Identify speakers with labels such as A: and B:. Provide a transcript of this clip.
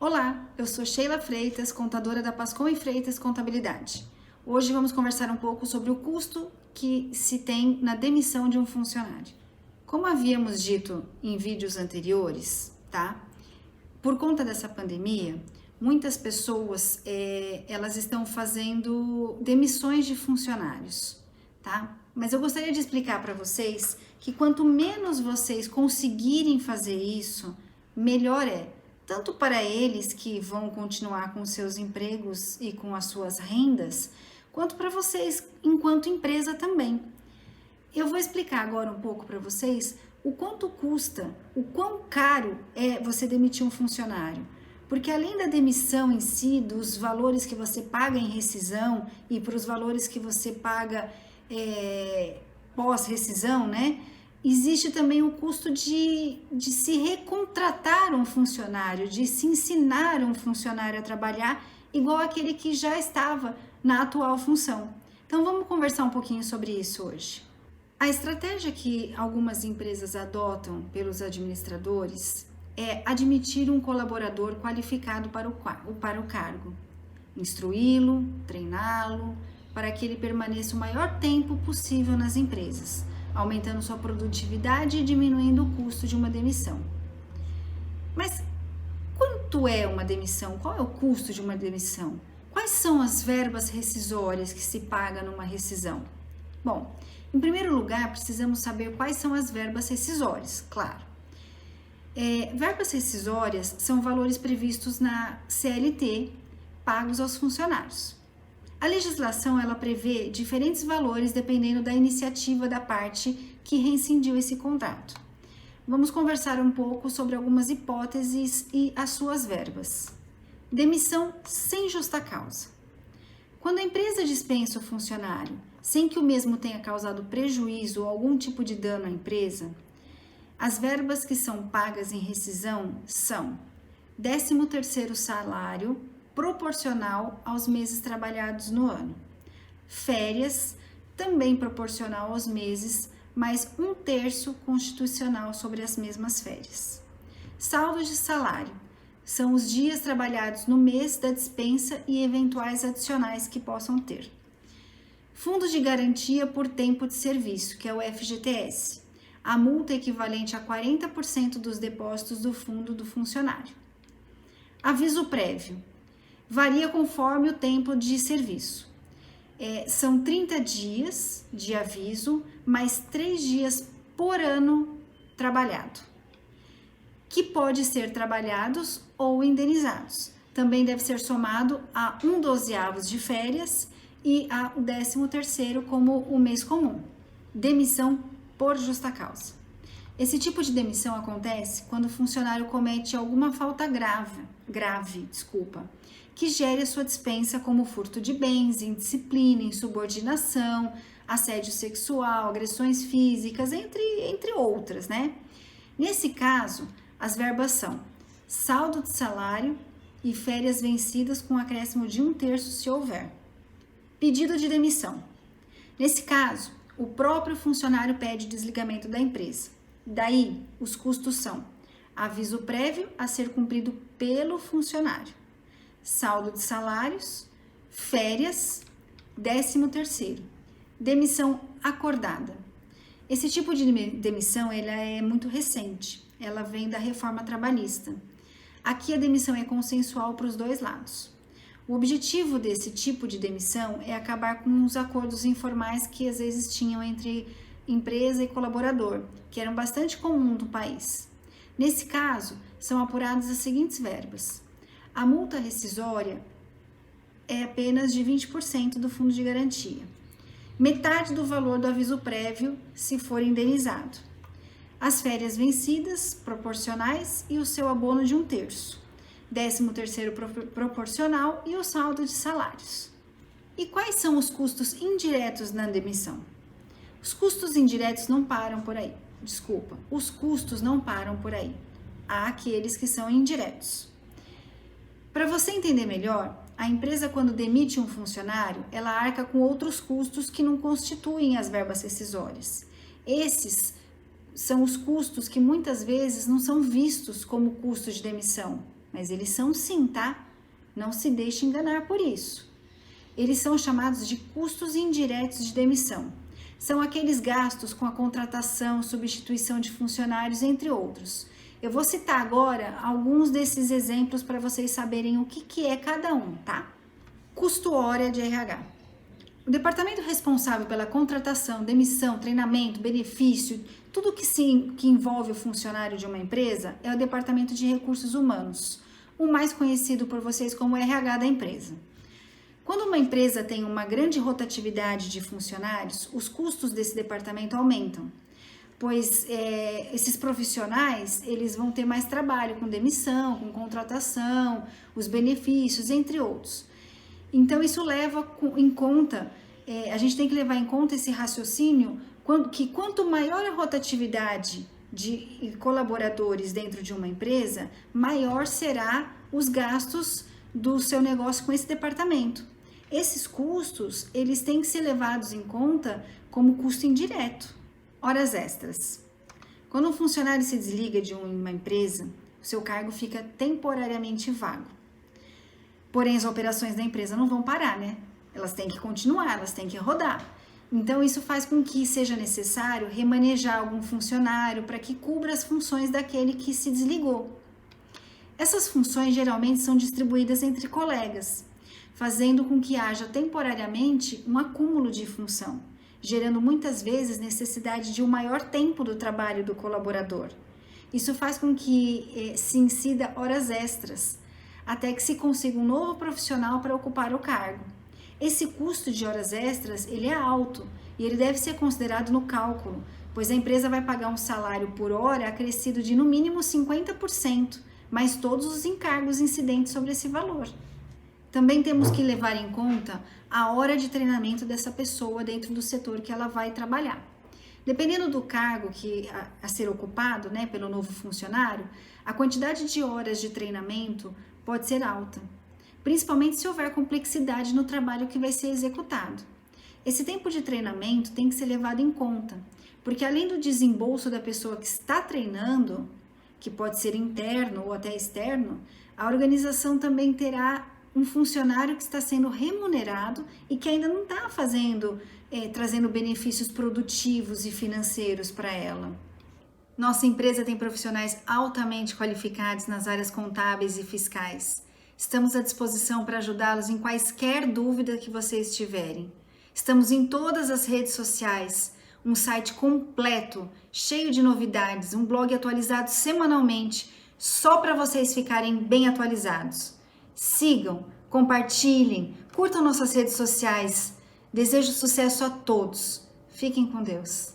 A: Olá, eu sou Sheila Freitas, contadora da Pascom e Freitas Contabilidade. Hoje vamos conversar um pouco sobre o custo que se tem na demissão de um funcionário. Como havíamos dito em vídeos anteriores, tá? Por conta dessa pandemia, muitas pessoas elas estão fazendo demissões de funcionários, tá? Mas eu gostaria de explicar para vocês que quanto menos vocês conseguirem fazer isso, melhor é. Tanto para eles que vão continuar com seus empregos e com as suas rendas, quanto para vocês enquanto empresa também. Eu vou explicar agora um pouco para vocês o quanto custa, o quão caro é você demitir um funcionário. Porque além da demissão em si, dos valores que você paga em rescisão e para os valores que você paga pós-rescisão, né? Existe também o custo de se recontratar um funcionário, de se ensinar um funcionário a trabalhar igual aquele que já estava na atual função. Então vamos conversar um pouquinho sobre isso hoje. A estratégia que algumas empresas adotam pelos administradores é admitir um colaborador qualificado para o cargo, instruí-lo, treiná-lo, para que ele permaneça o maior tempo possível nas empresas, aumentando sua produtividade e diminuindo o custo de uma demissão. Mas quanto é uma demissão? Qual é o custo de uma demissão? Quais são as verbas rescisórias que se paga numa rescisão? Bom, em primeiro lugar, precisamos saber quais são as verbas rescisórias, claro. Verbas rescisórias são valores previstos na CLT, pagos aos funcionários. A legislação ela prevê diferentes valores dependendo da iniciativa da parte que rescindiu esse contrato. Vamos conversar um pouco sobre algumas hipóteses e as suas verbas. Demissão sem justa causa. Quando a empresa dispensa o funcionário sem que o mesmo tenha causado prejuízo ou algum tipo de dano à empresa, as verbas que são pagas em rescisão são 13º salário proporcional aos meses trabalhados no ano. Férias, também proporcional aos meses, mais 1/3 constitucional sobre as mesmas férias. Saldo de salário, são os dias trabalhados no mês da dispensa e eventuais adicionais que possam ter. Fundo de garantia por tempo de serviço, que é o FGTS. A multa é equivalente a 40% dos depósitos do fundo do funcionário. Aviso prévio. Varia conforme o tempo de serviço. São 30 dias de aviso, mais 3 dias por ano trabalhado, que pode ser trabalhados ou indenizados. Também deve ser somado a 1/12 de férias e a 13º como o mês comum. Demissão por justa causa. Esse tipo de demissão acontece quando o funcionário comete alguma falta grave, que gere a sua dispensa, como furto de bens, indisciplina, insubordinação, assédio sexual, agressões físicas, entre outras, né? Nesse caso, as verbas são saldo de salário e férias vencidas com acréscimo de 1/3 se houver. Pedido de demissão. Nesse caso, o próprio funcionário pede desligamento da empresa. Daí, os custos são aviso prévio a ser cumprido pelo funcionário, saldo de salários, férias, 13º, demissão acordada. Esse tipo de demissão ela é muito recente, ela vem da reforma trabalhista. Aqui a demissão é consensual para os dois lados. O objetivo desse tipo de demissão é acabar com os acordos informais que às vezes tinham entre empresa e colaborador, que eram bastante comuns no país. Nesse caso, são apuradas as seguintes verbas. A multa rescisória é apenas de 20% do fundo de garantia. Metade do valor do aviso prévio, se for indenizado. As férias vencidas, proporcionais, e o seu abono de 1/3. 13º proporcional e o saldo de salários. E quais são os custos indiretos na demissão? Os custos indiretos não param por aí. Os custos não param por aí. Há aqueles que são indiretos. Para você entender melhor, a empresa, quando demite um funcionário, ela arca com outros custos que não constituem as verbas rescisórias. Esses são os custos que muitas vezes não são vistos como custo de demissão, mas eles são sim, tá? Não se deixe enganar por isso. Eles são chamados de custos indiretos de demissão. São aqueles gastos com a contratação, substituição de funcionários, entre outros. Eu vou citar agora alguns desses exemplos para vocês saberem o que é cada um, tá? Custo hora de RH. O departamento responsável pela contratação, demissão, treinamento, benefício, tudo que envolve o funcionário de uma empresa é o departamento de recursos humanos, o mais conhecido por vocês como RH da empresa. Quando uma empresa tem uma grande rotatividade de funcionários, os custos desse departamento aumentam, pois esses profissionais eles vão ter mais trabalho com demissão, com contratação, os benefícios, entre outros. Então isso leva em conta, a gente tem que levar em conta esse raciocínio, que quanto maior a rotatividade de colaboradores dentro de uma empresa, maior será os gastos do seu negócio com esse departamento. Esses custos, eles têm que ser levados em conta como custo indireto. Horas extras. Quando um funcionário se desliga de uma empresa, o seu cargo fica temporariamente vago. Porém, as operações da empresa não vão parar, né? Elas têm que continuar, elas têm que rodar. Então, isso faz com que seja necessário remanejar algum funcionário para que cubra as funções daquele que se desligou. Essas funções geralmente são distribuídas entre colegas, fazendo com que haja temporariamente um acúmulo de função, gerando muitas vezes necessidade de um maior tempo do trabalho do colaborador. Isso faz com que se incida horas extras, até que se consiga um novo profissional para ocupar o cargo. Esse custo de horas extras, ele é alto e ele deve ser considerado no cálculo, pois a empresa vai pagar um salário por hora acrescido de no mínimo 50%, mais todos os encargos incidentes sobre esse valor. Também temos que levar em conta a hora de treinamento dessa pessoa dentro do setor que ela vai trabalhar. Dependendo do cargo a ser ocupado, né, pelo novo funcionário, a quantidade de horas de treinamento pode ser alta, principalmente se houver complexidade no trabalho que vai ser executado. Esse tempo de treinamento tem que ser levado em conta, porque além do desembolso da pessoa que está treinando, que pode ser interno ou até externo, a organização também terá um funcionário que está sendo remunerado e que ainda não está trazendo benefícios produtivos e financeiros para ela. Nossa empresa tem profissionais altamente qualificados nas áreas contábeis e fiscais. Estamos à disposição para ajudá-los em quaisquer dúvida que vocês tiverem. Estamos em todas as redes sociais, um site completo, cheio de novidades, um blog atualizado semanalmente, só para vocês ficarem bem atualizados. Sigam, compartilhem, curtam nossas redes sociais. Desejo sucesso a todos. Fiquem com Deus.